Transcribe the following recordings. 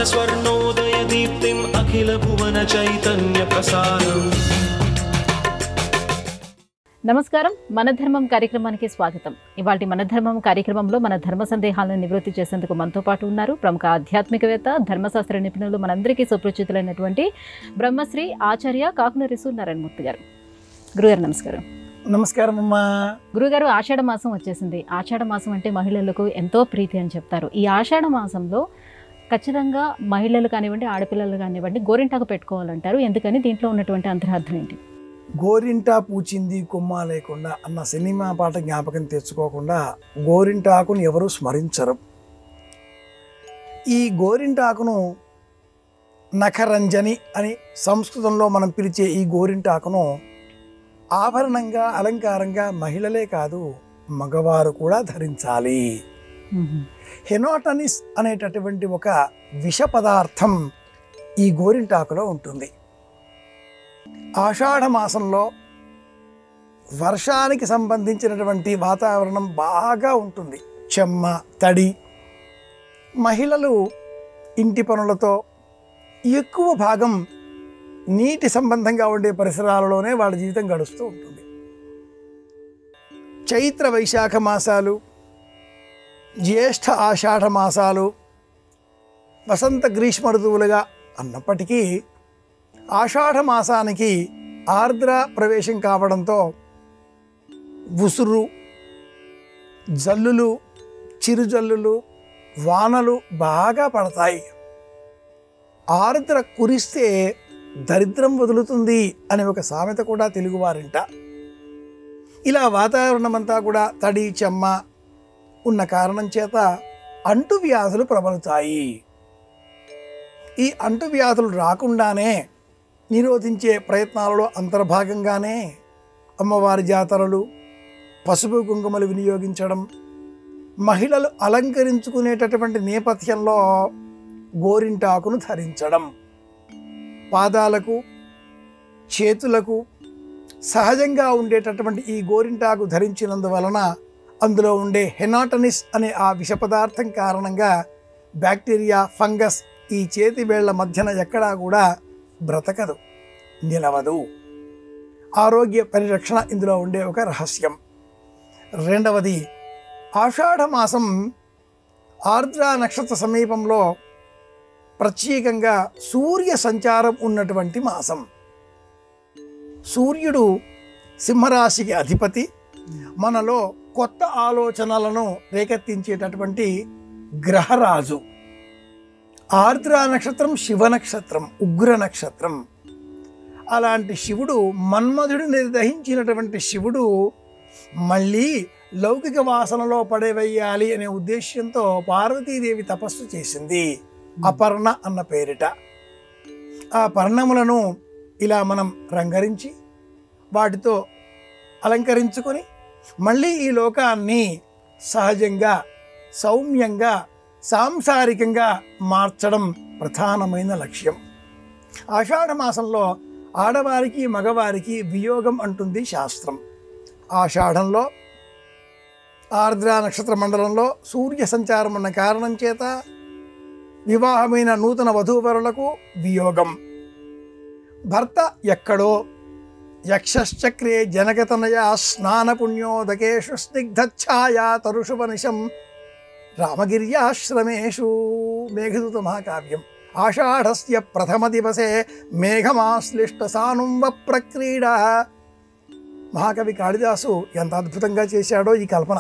స్వర్ణోదయ దీప్తిం అఖిల భువన చైతన్య ప్రసారం. నమస్కారం, మన ధర్మం కార్యక్రమానికి స్వాగతం. ఇవాళ మన ధర్మం కార్యక్రమంలో మన ధర్మ సందేహాలను నివృత్తి చేసేందుకు మనతో పాటు ఉన్నారు ప్రముఖ ఆధ్యాత్మికవేత్త, ధర్మశాస్త్ర నిపుణులు, మనందరికీ సుపరిచితులైనటువంటి బ్రహ్మశ్రీ ఆచార్య కాకునూరి సూర్యనారాయణమూర్తి గారు. గురుగారు నమస్కారం. నమస్కారం అమ్మా. గురుగారు, ఆషాఢ మాసం వచ్చేసింది. ఆషాఢ మాసం అంటే మహిళలకు ఎంతో ప్రీతి అని చెప్తారు. ఈ ఆషాఢ మాసంలో ఖచ్చితంగా మహిళలు కానివ్వండి, ఆడపిల్లలు కానివ్వండి గోరింటాకు పెట్టుకోవాలంటారు. ఎందుకని, దీంట్లో ఉన్నటువంటి అంతరార్థం ఏంటి? గోరింటా పూచింది కొమ్మ లేకుండా అన్న సినిమా పాట జ్ఞాపకం తెచ్చుకోకుండా గోరింటాకును ఎవరు స్మరించరు. ఈ గోరింటాకును నఖరంజని అని సంస్కృతంలో మనం పిలిచే ఈ గోరింటాకును ఆభరణంగా, అలంకారంగా మహిళలే కాదు మగవారు కూడా ధరించాలి. హెనాటనిస్ అనేటటువంటి ఒక విష పదార్థం ఈ గోరింటాకులో ఉంటుంది. ఆషాఢ మాసంలో వర్షానికి సంబంధించినటువంటి వాతావరణం బాగా ఉంటుంది. చెమ్మ, తడి. మహిళలు ఇంటి పనులతో ఎక్కువ భాగం నీటి సంబంధంగా ఉండే పరిసరాలలోనే వాళ్ళ జీవితం గడుస్తూ ఉంటుంది. చైత్ర వైశాఖ మాసాలు, జ్యేష్ఠ ఆషాఢ మాసాలు వసంత గ్రీష్మ ఋతువులుగా అన్నప్పటికీ ఆషాఢ మాసానికి ఆర్ద్ర ప్రవేశం కావడంతో ఉసురు, జల్లులు, చిరుజల్లులు, వానలు బాగా పడతాయి. ఆర్ద్ర కురిస్తే దరిద్రం వదులుతుంది అనే ఒక సామెత కూడా తెలుగువారింట. ఇలా వాతావరణం అంతా కూడా తడి, చెమ్మ ఉన్న కారణం చేత అంటువ్యాధులు ప్రబలుతాయి. ఈ అంటువ్యాధులు రాకుండానే నిరోధించే ప్రయత్నాలలో అంతర్భాగంగానే అమ్మవారి జాతరలు, పసుపు కుంకుమలు వినియోగించడం, మహిళలు అలంకరించుకునేటటువంటి నేపథ్యంలో గోరింటాకును ధరించడం, పాదాలకు, చేతులకు సహజంగా ఉండేటటువంటి ఈ గోరింటాకు ధరించినందువలన అందులో ఉండే హెనాటనిస్ అనే ఆ విష పదార్థం కారణంగా బ్యాక్టీరియా, ఫంగస్ ఈ చేతి వేళ్ల మధ్యన ఎక్కడా కూడా బ్రతకదు, నిలవదు. ఆరోగ్య పరిరక్షణ ఇందులో ఉండే ఒక రహస్యం. రెండవది, ఆషాఢ మాసం ఆర్ద్ర నక్షత్ర సమీపంలో ప్రత్యేకంగా సూర్య సంచారం ఉన్నటువంటి మాసం. సూర్యుడు సింహరాశికి అధిపతి. మనలో కొత్త ఆలోచనలను రేకెత్తించేటటువంటి గ్రహరాజు. ఆర్ద్ర నక్షత్రం శివ నక్షత్రం, ఉగ్ర నక్షత్రం. అలాంటి శివుడు, మన్మధుడిని దహించినటువంటి శివుడు మళ్ళీ లౌకిక వాసనలో పడవేయాలి అనే ఉద్దేశ్యంతో పార్వతీదేవి తపస్సు చేసింది, అపర్ణ అన్న పేరిట. ఆ పర్ణములను ఇలా మనం రంగరించి వాటితో అలంకరించుకొని మళ్ళీ ఈ లోకాన్ని సహజంగా, సౌమ్యంగా, సాంసారికంగా మార్చడం ప్రధానమైన లక్ష్యం. ఆషాఢ మాసంలో ఆడవారికి, మగవారికి వియోగం అంటుంది శాస్త్రం. ఆషాఢంలో ఆర్ద్ర నక్షత్ర మండలంలో సూర్య సంచారం ఉన్న కారణం చేత వివాహమైన నూతన వధూవరులకు వియోగం. భర్త ఎక్కడో యక్షశ్చక్రే జనకతనయా స్నానపుణ్యోదకేషు స్నిగ్ధఛాయా తరుషువనిశం రామగిర్యాశ్రమేషు. మేఘదూత మహాకావ్యం. ఆషాఢస్య ప్రథమ దివసే మేఘమాశ్లిష్ట సానుంవ ప్రక్రీడ. మహాకవి కాళిదాసు ఎంత అద్భుతంగా చేశాడో ఈ కల్పన.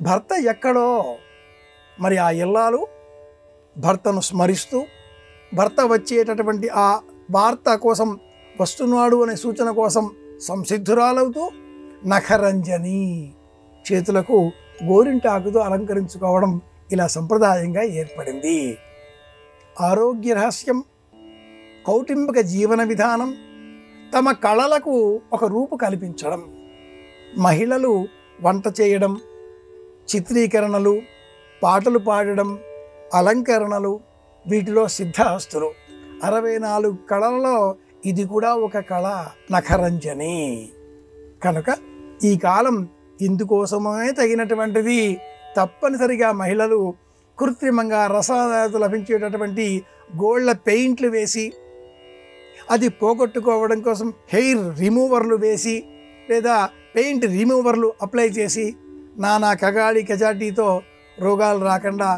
భర్త ఎక్కడో, మరి ఆ ఇల్లాలు భర్తను స్మరిస్తూ, భర్త వచ్చేటటువంటి ఆ వార్త కోసం వస్తున్నాడు అనే సూచన కోసం సంసిద్ధురాలవుతూ నఖరంజని, చేతులకు గోరింటాకుతో అలంకరించుకోవడం ఇలా సంప్రదాయంగా ఏర్పడింది. ఆరోగ్య రహస్యం, కౌటుంబిక జీవన విధానం, తమ కళలకు ఒక రూపు కల్పించడం. మహిళలు వంట చేయడం, చిత్రీకరణలు, పాటలు పాడడం, అలంకరణలు, వీటిలో సిద్ధహస్తులు. 64 కళలలో ఇది కూడా ఒక కళ, నఖరంజని. కనుక ఈ కాలం ఇందుకోసమే తగినటువంటిది. తప్పనిసరిగా మహిళలు కృత్రిమంగా రసాయనాలతో లభించేటటువంటి గోళ్ళ పెయింట్లు వేసి, అది పోగొట్టుకోవడం కోసం హెయిర్ రిమూవర్లు వేసి లేదా పెయింట్ రిమూవర్లు అప్లై చేసి నానా కగాడి కజాటీతో రోగాలు రాకుండా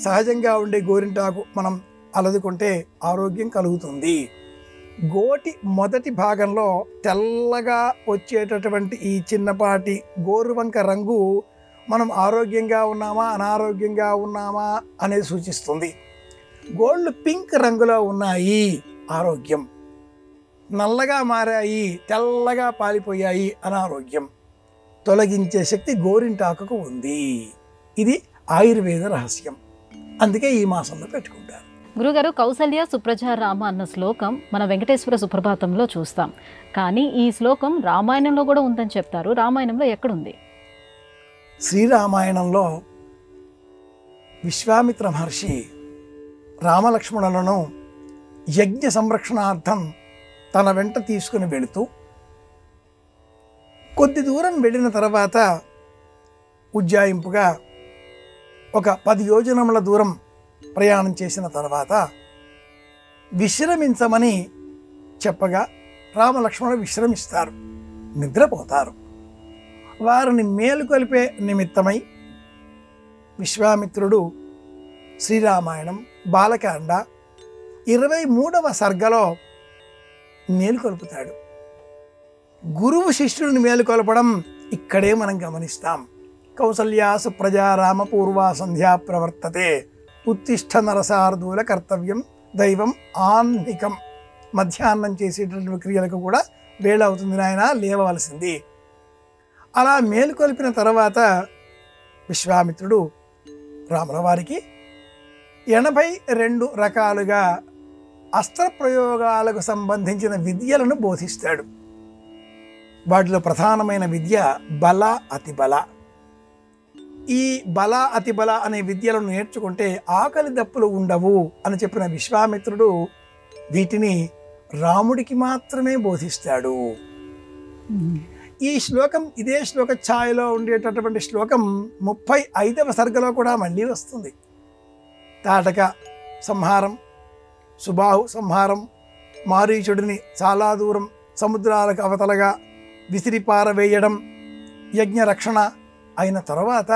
సహజంగా ఉండే గోరింటాకు మనం అలదుకుంటే ఆరోగ్యం కలుగుతుంది. గోటి మొదటి భాగంలో తెల్లగా వచ్చేటటువంటి ఈ చిన్నపాటి గోరువంక రంగు మనం ఆరోగ్యంగా ఉన్నామా అనారోగ్యంగా ఉన్నామా అనేది సూచిస్తుంది. గోళ్ళు పింక్ రంగులో ఉన్నాయి, ఆరోగ్యం. నల్లగా మారాయి, తెల్లగా పాలిపోయాయి, అనారోగ్యం. తొలగించే శక్తి గోరింటాకుకు ఉంది. ఇది ఆయుర్వేద రహస్యం. అందుకే ఈ మాసంలో పెట్టుకుంటారు. గురుగారు, కౌసల్య సుప్రజ రామ అన్న శ్లోకం మన వెంకటేశ్వర సుప్రభాతంలో చూస్తాం. కానీ ఈ శ్లోకం రామాయణంలో కూడా ఉందని చెప్తారు. రామాయణంలో ఎక్కడుంది? శ్రీరామాయణంలో విశ్వామిత్ర మహర్షి రామలక్ష్మణులను యజ్ఞ సంరక్షణార్థం తన వెంట తీసుకుని వెళుతూ కొద్ది దూరం వెళ్ళిన తర్వాత ఉజ్జాయింపుగా ఒక 10 యోజనముల దూరం ప్రయాణం చేసిన తర్వాత విశ్రమించమని చెప్పగా రామలక్ష్మణులు విశ్రమిస్తారు, నిద్రపోతారు. వారిని మేలుకొల్పే నిమిత్తమై విశ్వామిత్రుడు శ్రీరామాయణం బాలకాండ 23వ సర్గలో మేలుకొల్పుతాడు. గురువు శిష్యుడిని మేలుకొల్పడం ఇక్కడే మనం గమనిస్తాం. కౌసల్యా సుప్రజా రామ పూర్వా సంధ్యా ప్రవర్తతే ఉత్తిష్ఠ నరసార్దూల కర్తవ్యం దైవం ఆన్నికం. మధ్యాహ్నం చేసేటటువంటి క్రియలకు కూడా వేళ అవుతుంది నాయన, లేవవలసింది. అలా మేలుకొల్పిన తర్వాత విశ్వామిత్రుడు రాముల వారికి 82 రకాలుగా అస్త్రప్రయోగాలకు సంబంధించిన విద్యలను బోధిస్తాడు. వాటిలో ప్రధానమైన విద్య బల అతిబల. ఈ బల అతిబల అనే విద్యలను నేర్చుకుంటే ఆకలి దప్పులు ఉండవు అని చెప్పిన విశ్వామిత్రుడు వీటిని రాముడికి మాత్రమే బోధిస్తాడు. ఈ శ్లోకం ఇదే శ్లోక ఛాయలో ఉండేటటువంటి శ్లోకం 35వ సర్గలో కూడా మళ్ళీ వస్తుంది. తాటక సంహారం, సుబాహు సంహారం, మారీచుడిని చాలా దూరం సముద్రాలకు అవతలగా విసిరిపారవేయడం, యజ్ఞ రక్షణ అయిన తర్వాత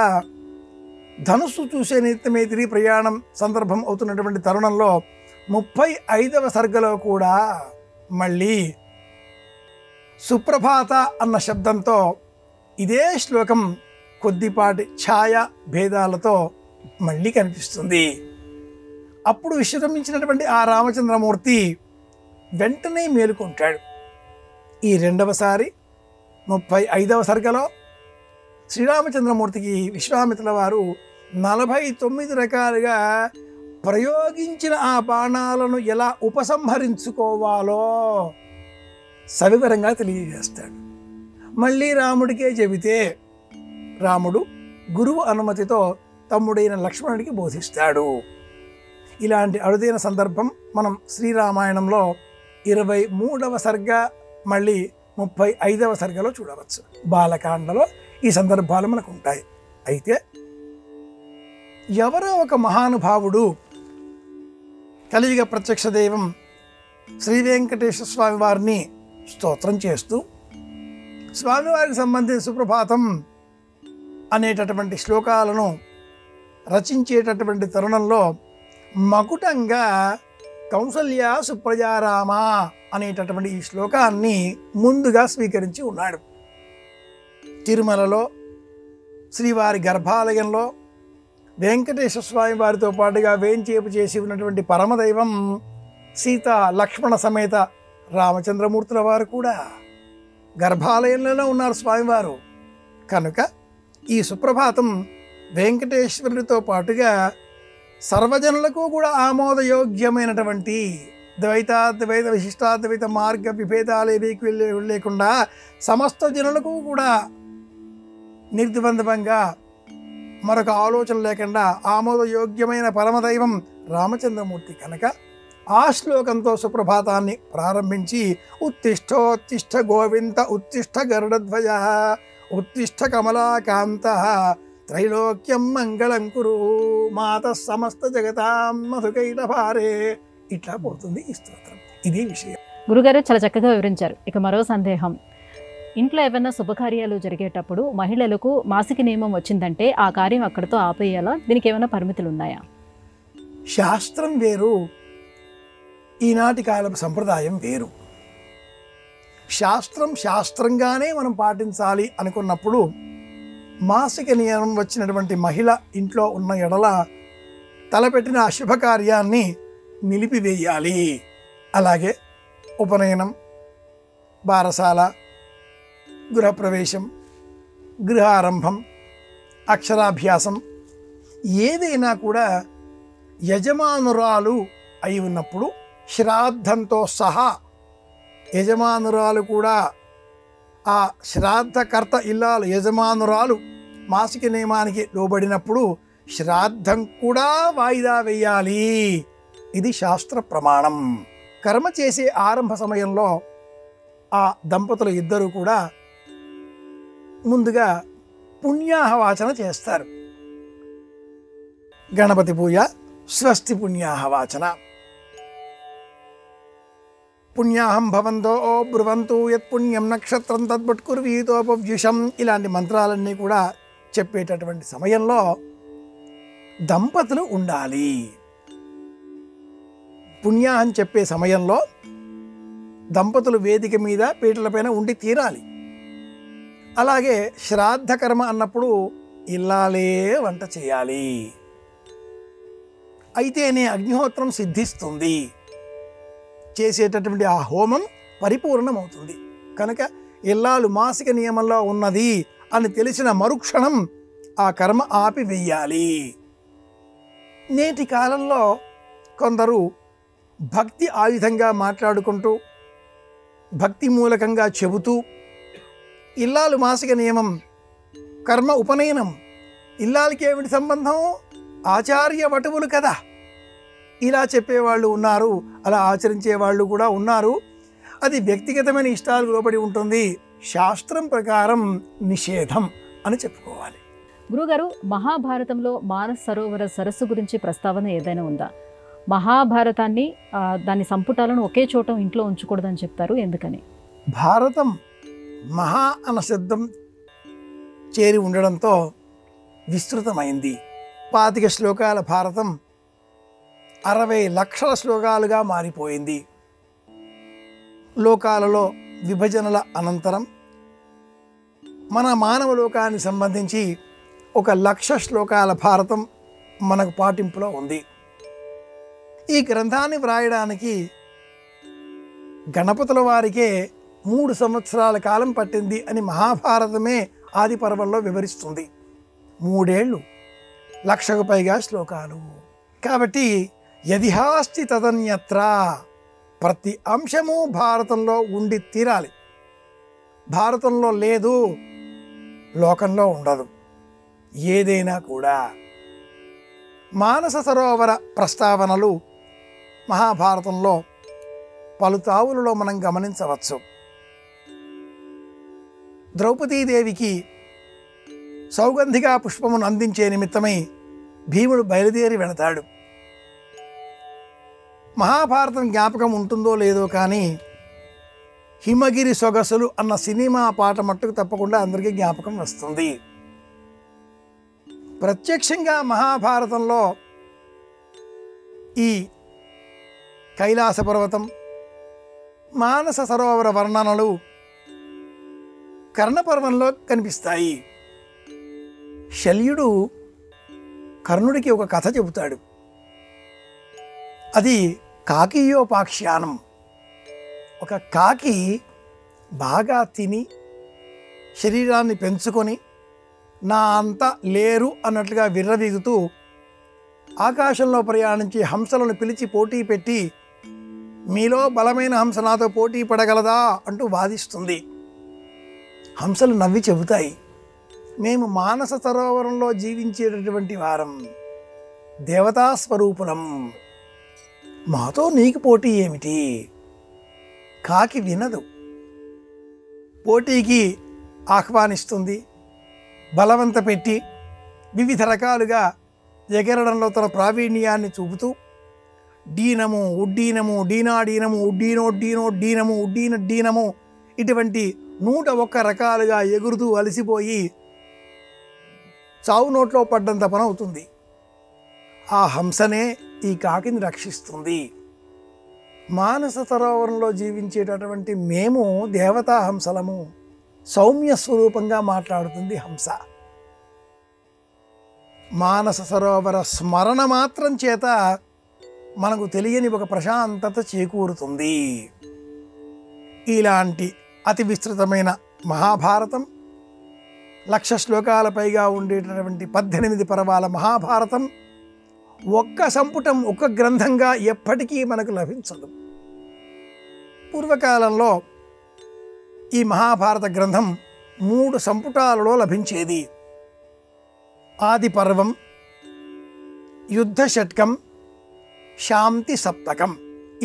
ధనుస్సు చూసే నిమిత్తమే తిరిగి ప్రయాణం సందర్భం అవుతున్నటువంటి తరుణంలో 35వ సర్గలో కూడా మళ్ళీ సుప్రభాత అన్న శబ్దంతో ఇదే శ్లోకం కొద్దిపాటి ఛాయ భేదాలతో మళ్ళీ కనిపిస్తుంది. అప్పుడు విశ్రమించినటువంటి ఆ రామచంద్రమూర్తి వెంటనే మేలుకుంటాడు. ఈ రెండవసారి 35వ సర్గలో శ్రీరామచంద్రమూర్తికి విశ్వామిత్రుల వారు 49 రకాలుగా ప్రయోగించిన ఆ బాణాలను ఎలా ఉపసంహరించుకోవాలో సవివరంగా తెలియజేస్తాడు. మళ్ళీ రాముడికే చెబితే రాముడు గురువు అనుమతితో తమ్ముడైన లక్ష్మణుడికి బోధిస్తాడు. ఇలాంటి అరుదైన సందర్భం మనం శ్రీరామాయణంలో 23వ సర్గ మళ్ళీ 35వ సర్గలో చూడవచ్చు. బాలకాండలో ఈ సందర్భాలు మనకు ఉంటాయి. అయితే ఎవరో ఒక మహానుభావుడు కలియుగ ప్రత్యక్ష దైవం శ్రీ వెంకటేశ్వర స్వామి వారిని స్తోత్రం చేస్తూ స్వామివారికి సంబంధించిన సుప్రభాతం అనేటటువంటి శ్లోకాలను రచించేటటువంటి తరుణంలో మకుటంగా కౌసల్య సుప్రజారామ అనేటటువంటి ఈ శ్లోకాన్ని ముందుగా స్వీకరించి ఉన్నాడు. తిరుమలలో శ్రీవారి గర్భాలయంలో వెంకటేశ్వర స్వామి వారితో పాటుగా వేంచేపు చేసి ఉన్నటువంటి పరమదైవం సీత లక్ష్మణ సమేత రామచంద్రమూర్తుల వారు కూడా గర్భాలయంలోనే ఉన్నారు స్వామివారు. కనుక ఈ సుప్రభాతం వెంకటేశ్వరుడితో పాటుగా సర్వజనులకు కూడా ఆమోదయోగ్యమైనటువంటి ద్వైతాద్వైత విశిష్టాద్వైత మార్గ విభేదాలు ఏవీకి లేకుండా సమస్త జనులకు కూడా నిర్ద్వంద్వంగా మరొక ఆలోచన లేకుండా ఆమోదయోగ్యమైన పరమదైవం రామచంద్రమూర్తి కనుక ఆ శ్లోకంతో సుప్రభాతాన్ని ప్రారంభించి ఉత్తిష్టోత్తిష్ట గోవింద ఉత్తిష్ట గరుడధ్వజ ఉత్తిష్ట కమలాకాంత త్రైలోక్యం మంగళం కురు మాత సమస్త జగతాం మధుకైటభారే. ఇట్లా పోతుంది ఈ స్తోత్రం. ఇది విషయం. గురుగారు చాలా చక్కగా వివరించారు. ఇక మరో సందేహం, ఇంట్లో ఏమైనా శుభకార్యాలు జరిగేటప్పుడు మహిళలకు మాసిక నియమం వచ్చిందంటే ఆ కార్యం అక్కడితో ఆపేయాలా? దీనికి ఏమైనా పరిమితులు ఉన్నాయా? శాస్త్రం వేరు, ఈనాటి కాలపు సంప్రదాయం వేరు. శాస్త్రంగానే మనం పాటించాలి అనుకున్నప్పుడు మాసిక నియమం వచ్చినటువంటి మహిళ ఇంట్లో ఉన్న ఎడల తలపెట్టిన ఆ శుభకార్యాన్ని నిలిపివేయాలి. అలాగే ఉపనయనం, బారసాల, గృహప్రవేశం, గృహారంభం, అక్షరాభ్యాసం ఏదైనా కూడా యజమానురాలు అయి ఉన్నప్పుడు శ్రాద్ధంతో సహా యజమానురాలు కూడా, ఆ శ్రాద్ధకర్త ఇల్లాలు యజమానురాలు మాసిక నియమానికి లోబడినప్పుడు శ్రాద్ధం కూడా వాయిదా వేయాలి. ఇది శాస్త్ర ప్రమాణం. కర్మ చేసే ఆరంభ సమయంలో ఆ దంపతులు ఇద్దరు కూడా ముందుగా పుణ్యాహవాచన చేస్తారు. గణపతి పూజ, స్వస్తి పుణ్యాహవాచన. పుణ్యాహం భవంతో బ్రువంతు యత్ పుణ్యం నక్షత్రం తద్భుట్కుర్వీతోపవ్యుషం. ఇలాంటి మంత్రాలన్నీ కూడా చెప్పేటటువంటి సమయంలో దంపతులు ఉండాలి. పుణ్యాహం చెప్పే సమయంలో దంపతులు వేదిక మీద పీటలపైన ఉండి తీరాలి. అలాగే శ్రాద్ధకర్మ అన్నప్పుడు ఇల్లాలే వంట చేయాలి. అయితేనే అగ్నిహోత్రం సిద్ధిస్తుంది, చేసేటటువంటి ఆ హోమం పరిపూర్ణమవుతుంది. కనుక ఇల్లాలు మాసిక నియమంలో ఉన్నది అని తెలిసిన మరుక్షణం ఆ కర్మ ఆపివేయాలి. నేటి కాలంలో కొందరు భక్తి ఆయుధంగా మాట్లాడుకుంటూ భక్తి మూలకంగా చెబుతూ ఇల్లాలు మాసిక నియమం, కర్మ ఉపనయనం, ఇల్లాలకి ఏమిటి సంబంధం, ఆచార్య వటువులు కదా, ఇలా చెప్పేవాళ్ళు ఉన్నారు, అలా ఆచరించే వాళ్ళు కూడా ఉన్నారు. అది వ్యక్తిగతమైన ఇష్టాలకు లోబడి ఉంటుంది. శాస్త్రం ప్రకారం నిషేధం అని చెప్పుకోవాలి. గురుగారు, మహాభారతంలో మానస సరోవర సరస్సు గురించి ప్రస్తావన ఏదైనా ఉందా? మహాభారతాన్ని దాని సంపుటాలను ఒకే చోట ఇంట్లో ఉంచకూడదని చెప్తారు, ఎందుకని? భారతం మహా అన్న శబ్దం చేరి ఉండడంతో విస్తృతమైంది. 25 శ్లోకాల భారతం 60 లక్షల శ్లోకాలుగా మారిపోయింది. లోకాలలో విభజనల అనంతరం మన మానవ లోకానికి సంబంధించి 1,00,000 శ్లోకాల భారతం మనకు పాటింపులో ఉంది. ఈ గ్రంథాన్ని వ్రాయడానికి గణపతుల వారికే 3 సంవత్సరాల కాలం పట్టింది అని మహాభారతమే ఆది పర్వంలో వివరిస్తుంది. 3 ఏళ్ళు, 1,00,000కు పైగా శ్లోకాలు. కాబట్టి యదిహాస్తి తదన్యత్ర, ప్రతి అంశము భారతంలో ఉండి తీరాలి. భారతంలో లేదు, లోకంలో ఉండదు ఏదైనా కూడా. మానస సరోవర ప్రస్తావనలు మహాభారతంలో పలు తావులలో మనం గమనించవచ్చు. ద్రౌపదీదేవికి సౌగంధిగా పుష్పమును అందించే నిమిత్తమై భీముడు బయలుదేరి వెళతాడు. మహాభారతం జ్ఞాపకం ఉంటుందో లేదో కానీ హిమగిరి సొగసులు అన్న సినిమా పాట మట్టుకు తప్పకుండా అందరికీ జ్ఞాపకం వస్తుంది. ప్రత్యక్షంగా మహాభారతంలో ఈ కైలాస పర్వతం, మానస సరోవర వర్ణనలు కర్ణపర్వంలో కనిపిస్తాయి. శల్యుడు కర్ణుడికి ఒక కథ చెబుతాడు. అది కాకియోపాఖ్యానం. ఒక కాకి బాగా తిని శరీరాన్ని పెంచుకొని నా అంత లేరు అన్నట్లుగా విర్రవీగుతూ ఆకాశంలో ప్రయాణించి హంసలను పిలిచి పోటీ పెట్టి మీలో బలమైన హంస నాతో పోటీ పడగలదా అంటూ వాదిస్తుంది. హంసలు నవ్వి చెబుతాయి, మేము మానస సరోవరంలో జీవించేటటువంటి వారం, దేవతా స్వరూపులం, మాతో నీకు పోటీ ఏమిటి? కాకి వినదు, పోటీకి ఆహ్వానిస్తుంది. బలవంత పెట్టి వివిధ రకాలుగా ఎగరడంలో తన ప్రావీణ్యాన్ని చూపుతూ డీనము, ఉడ్డీనము, డీనాడీనము, ఉడ్డీనోడ్డీనోడ్డీనము, ఉడ్డీనడ్డీనము ఇటువంటి 101 రకాలుగా ఎగురుతూ అలసిపోయి చావు నోట్లో పడ్డంత పని అవుతుంది. ఆ హంసనే ఈ కాకిని రక్షిస్తుంది. మానస సరోవరంలో జీవించేటటువంటి మేము దేవతా హంసలము. సౌమ్య స్వరూపంగా మాట్లాడుతుంది హంస. మానస సరోవర స్మరణ మాత్రం చేత మనకు తెలియని ఒక ప్రశాంతత చేకూరుతుంది. ఇలాంటి అతి విస్తృతమైన మహాభారతం, 1,00,000 శ్లోకాల పైగా ఉండేటటువంటి 18 పర్వాల మహాభారతం ఒక్క సంపుటం, ఒక గ్రంథంగా ఎప్పటికీ మనకు లభించదు. పూర్వకాలంలో ఈ మహాభారత గ్రంథం 3 సంపుటాలలో లభించేది. ఆది పర్వం, యుద్ధ షట్కం, శాంతి సప్తకం.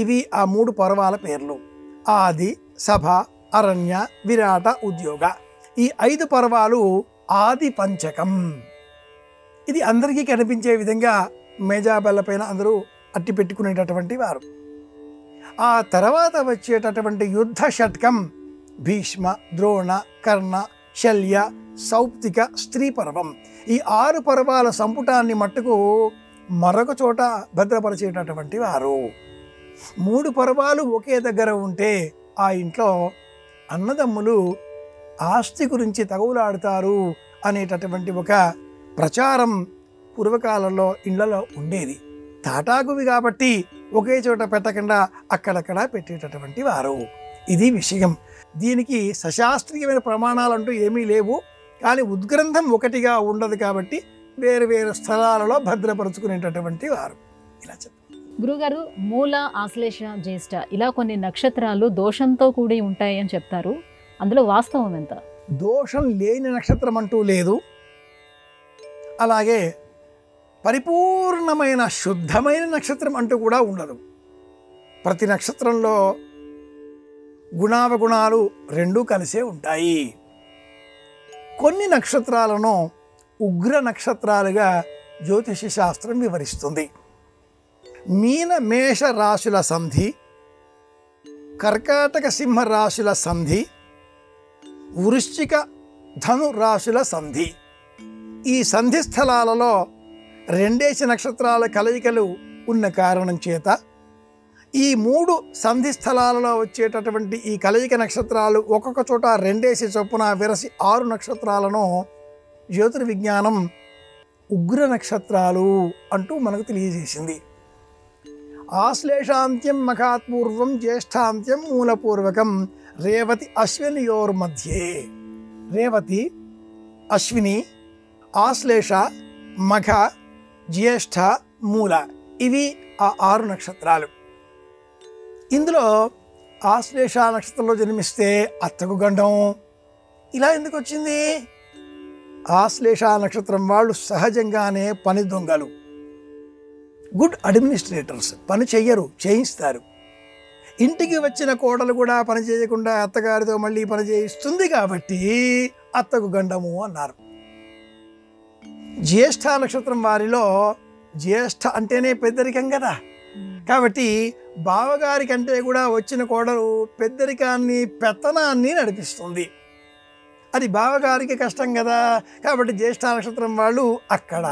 ఇవి ఆ 3 పర్వాల పేర్లు. ఆది, సభ, అరణ్య, విరాట, ఉద్యోగ. ఈ 5 పర్వాలు ఆది పంచకం. ఇది అందరికీ కనిపించే విధంగా మేజాబెల్ల పైన అందరూ అట్టి పెట్టుకునేటటువంటి వారు. ఆ తర్వాత వచ్చేటటువంటి యుద్ధ షట్కం భీష్మ, ద్రోణ, కర్ణ, శల్య, సౌప్తిక, స్త్రీ పర్వం. ఈ 6 పర్వాల సంపుటాన్ని మట్టుకు మరొక చోట భద్రపరిచేటటువంటి వారు. 3 పర్వాలు ఒకే దగ్గర ఉంటే ఆ ఇంట్లో అన్నదమ్ములు ఆస్తి గురించి తగులాడుతారు అనేటటువంటి ఒక ప్రచారం పూర్వకాలంలో ఇళ్లలో ఉండేది. తాటాకువి కాబట్టి ఒకే చోట పెట్టకుండా అక్కడక్కడ పెట్టేటటువంటి వారు. ఇది విషయం. దీనికి సశాస్త్రీయమైన ప్రమాణాలంటూ ఏమీ లేవు. కానీ ఉద్గ్రంథం ఒకటిగా ఉండదు కాబట్టి వేరు వేరు స్థలాలలో భద్రపరుచుకునేటటువంటి వారు. ఇలా చెప్పారు. గురుగారు, మూల, ఆశ్లేష, జ్యేష్ఠ ఇలా కొన్ని నక్షత్రాలు దోషంతో కూడి ఉంటాయి అని చెప్తారు. అందులో వాస్తవం ఎంత? దోషం లేని నక్షత్రం అంటూ లేదు. అలాగే పరిపూర్ణమైన శుద్ధమైన నక్షత్రం అంటూ కూడా ఉండదు. ప్రతి నక్షత్రంలో గుణావగుణాలు రెండూ కలిసే ఉంటాయి. కొన్ని నక్షత్రాలను ఉగ్ర నక్షత్రాలుగా జ్యోతిష శాస్త్రం వివరిస్తుంది. మీన మేష రాశుల సంధి, కర్కాటక సింహ రాశుల సంధి, వృశ్చిక ధను రాశుల సంధి. ఈ సంధి స్థలాలలో 2 నక్షత్రాల కలయికలు ఉన్న కారణం చేత ఈ 3 సంధి స్థలాలలో వచ్చేటటువంటి ఈ కలయిక నక్షత్రాలు ఒక్కొక్క చోట 2 చొప్పున విరసి 6 నక్షత్రాలను జ్యోతిర్విజ్ఞానం ఉగ్ర నక్షత్రాలు అంటూ మనకు తెలియజేసింది. ఆశ్లేషాంత్యం మఖాత్పూర్వం, జ్యేష్ఠాంత్యం మూలపూర్వకం, రేవతి అశ్వినియోర్మధ్యే. రేవతి, అశ్విని, ఆశ్లేష, మఖ, జ్యేష్ఠ, మూల ఇవి ఆ 6 నక్షత్రాలు. ఇందులో ఆశ్లేష నక్షత్రంలో జన్మిస్తే అత్తకు గండం. ఇలా ఎందుకు వచ్చింది? ఆశ్లేష నక్షత్రం వాళ్ళు సహజంగానే పని దొంగలు, గుడ్ అడ్మినిస్ట్రేటర్స్. పని చెయ్యరు, చేయిస్తారు. ఇంటికి వచ్చిన కోడలు కూడా పని చేయకుండా అత్తగారితో మళ్ళీ పని చేయిస్తుంది కాబట్టి అత్తకు గండము అన్నారు. జ్యేష్ఠ నక్షత్రం వారిలో జ్యేష్ఠ అంటేనే పెద్దరికం కదా. కాబట్టి బావగారి కంటే కూడా వచ్చిన కోడలు పెద్దరికాన్ని, పెత్తనాన్ని నడిపిస్తుంది. అది బావగారికి కష్టం కదా. కాబట్టి జ్యేష్ఠ నక్షత్రం వాళ్ళు అక్కడ.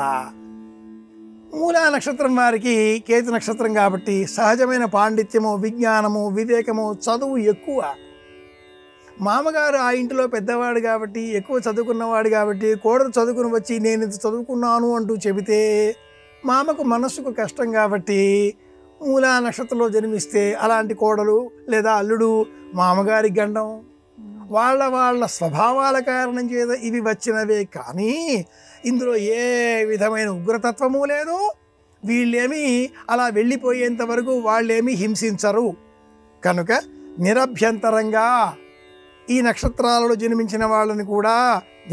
మూలా నక్షత్రం వారికి కేతు నక్షత్రం కాబట్టి సహజమైన పాండిత్యము, విజ్ఞానము, వివేకము, చదువు ఎక్కువ. మామగారు ఆ ఇంటిలో పెద్దవాడు కాబట్టి, ఎక్కువ చదువుకున్నవాడు కాబట్టి కోడలు చదువుకుని వచ్చి నేను ఇంత చదువుకున్నాను అంటూ చెబితే మామకు మనస్సుకు కష్టం కాబట్టి మూలా నక్షత్రంలో జన్మిస్తే అలాంటి కోడలు లేదా అల్లుడు మామగారి గండం. వాళ్ళ స్వభావాల కారణం చేత ఇవి వచ్చినవే కానీ ఇందులో ఏ విధమైన ఉగ్రతత్వము లేదు. వీళ్ళేమీ అలా వెళ్ళిపోయేంత వరకు వాళ్ళేమీ హింసించరు. కనుక నిరభ్యంతరంగా ఈ నక్షత్రాలలో జన్మించిన వాళ్ళని కూడా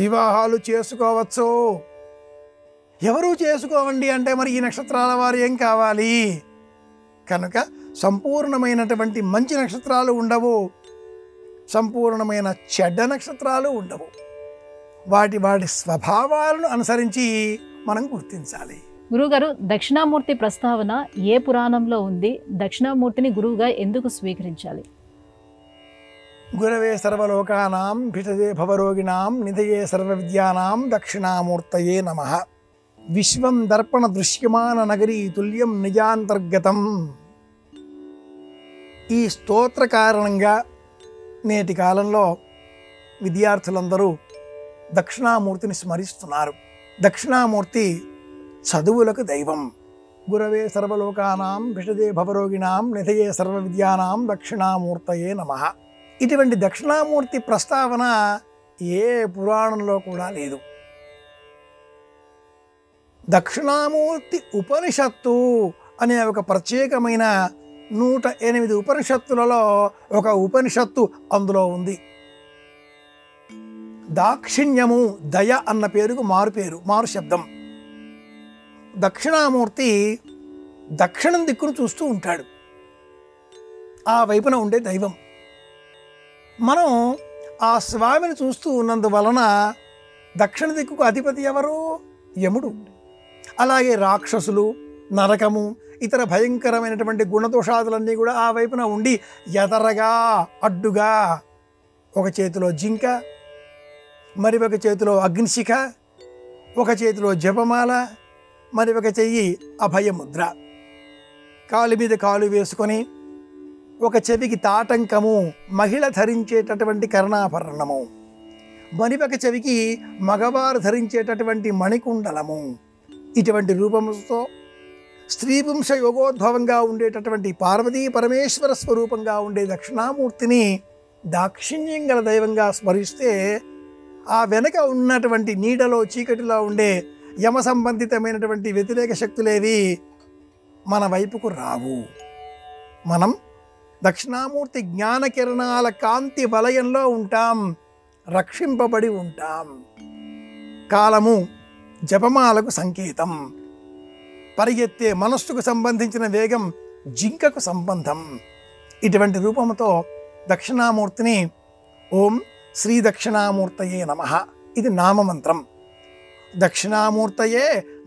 వివాహాలు చేసుకోవచ్చు. ఎవరు చేసుకోవండి అంటే మరి ఈ నక్షత్రాల వారు ఏం కావాలి? కనుక సంపూర్ణమైనటువంటి మంచి నక్షత్రాలు ఉండవు, సంపూర్ణమైన చెడ్డ నక్షత్రాలు ఉండవు. వాటి స్వభావాలను అనుసరించి మనం గుర్తించాలి. గురువుగారు, దక్షిణామూర్తి ప్రస్తావన ఏ పురాణంలో ఉంది? దక్షిణామూర్తిని గురువుగా ఎందుకు స్వీకరించాలి? గురవే సర్వలోకానాం భిషజే భవరోగిణాం నిధయే సర్వవిద్యానాం దక్షిణామూర్తయే నమః. విశ్వం దర్పణ దృశ్యమాన నగరీ తుల్యం నిజాంతర్గతం. ఈ స్తోత్ర కారణంగా నేటి కాలంలో విద్యార్థులందరూ దక్షిణామూర్తిని స్మరిస్తున్నారు. దక్షిణామూర్తి చదువులకు దైవం. గురవే సర్వలోకానాం భిషజే భవరోగిణాం నిధయే సర్వవిద్యానాం దక్షిణామూర్తయే నమః. ఇటువంటి దక్షిణామూర్తి ప్రస్తావన ఏ పురాణంలో కూడా లేదు. దక్షిణామూర్తి ఉపనిషత్తు అనే ఒక ప్రత్యేకమైన 108 ఉపనిషత్తులలో ఒక ఉపనిషత్తు అందులో ఉంది. దాక్షిణ్యము, దయ అన్న పేరుకు మారు శబ్దం. దక్షిణామూర్తి దక్షిణం దిక్కును చూస్తూ ఉంటాడు. ఆ వైపున ఉండే దైవం. మనం ఆ స్వామిని చూస్తూ ఉన్నందువలన దక్షిణ దిక్కుకు అధిపతి ఎవరు? యముడు. అలాగే రాక్షసులు, నరకము, ఇతర భయంకరమైనటువంటి గుణదోషాదులన్నీ కూడా ఆ వైపున ఉండి ఎదరగా అడ్డుగా ఒక చేతిలో జింక, మరి ఒక చేతిలో అగ్నిశిఖ, ఒక చేతిలో జపమాల, మరి ఒక చెయ్యి అభయముద్ర, కాలు మీద కాలు వేసుకొని ఒక చెవికి తాటంకము, మహిళ ధరించేటటువంటి కర్ణాభరణము, మరి ఒక చెవికి మగవారు ధరించేటటువంటి మణికుండలము, ఇటువంటి రూపముతో స్త్రీపుంస యోగోద్భవంగా ఉండేటటువంటి పార్వతీ పరమేశ్వర స్వరూపంగా ఉండే దక్షిణామూర్తిని దాక్షిణ్యం గల దైవంగా స్మరిస్తే ఆ వెనక ఉన్నటువంటి నీడలో చీకటిలో ఉండే యమ సంబంధితమైనటువంటి వ్యతిరేక శక్తులేవి మన వైపుకు రావు. మనం దక్షిణామూర్తి జ్ఞాన కిరణాల కాంతి వలయంలో ఉంటాం, రక్షింపబడి ఉంటాం. కాలము జపమాలకు సంకేతం. పరిగెత్తే మనస్సుకు సంబంధించిన వేగం జింకకు సంబంధం. ఇటువంటి రూపంతో దక్షిణామూర్తిని ఓం శ్రీ దక్షిణామూర్తయే నమః ఇది నామమంత్రం. దక్షిణామూర్తయే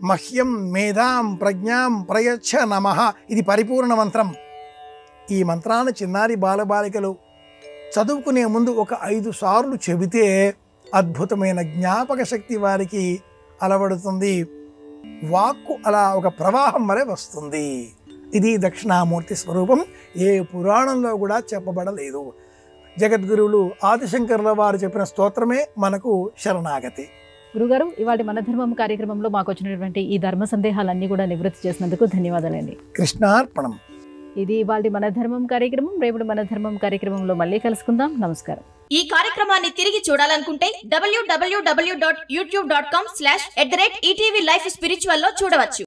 మహ్యం మేధాం ప్రజ్ఞాం ప్రయచ్ఛ నమః ఇది పరిపూర్ణ మంత్రం. ఈ మంత్రాన్ని చిన్నారి బాలబాలికలు చదువుకునే ముందు ఒక 5 సార్లు చెబితే అద్భుతమైన జ్ఞాపక శక్తి వారికి అలవడుతుంది. వాక్కు అలా ఒక ప్రవాహం వలె వస్తుంది. ఇది దక్షిణామూర్తి స్వరూపం. ఏ పురాణంలో కూడా చెప్పబడలేదు. జగద్గురువులు ఆదిశంకరుల వారు చెప్పిన స్తోత్రమే మనకు శరణాగతి. గురుగారు, ఇవాళ మన ధర్మం కార్యక్రమంలో మాకు వచ్చినటువంటి ఈ ధర్మ సందేహాలన్నీ కూడా నివృత్తి చేసినందుకు ధన్యవాదాలండి. కృష్ణార్పణం. ఇది ఇవాళ మన ధర్మం కార్యక్రమం. రేపు మన ధర్మం కార్యక్రమంలో మళ్ళీ కలుసుకుందాం. నమస్కారం. ఈ కార్యక్రమాన్ని తిరిగి చూడాలనుకుంటే www.youtube.com/ETV Life Spiritual లో చూడవచ్చు.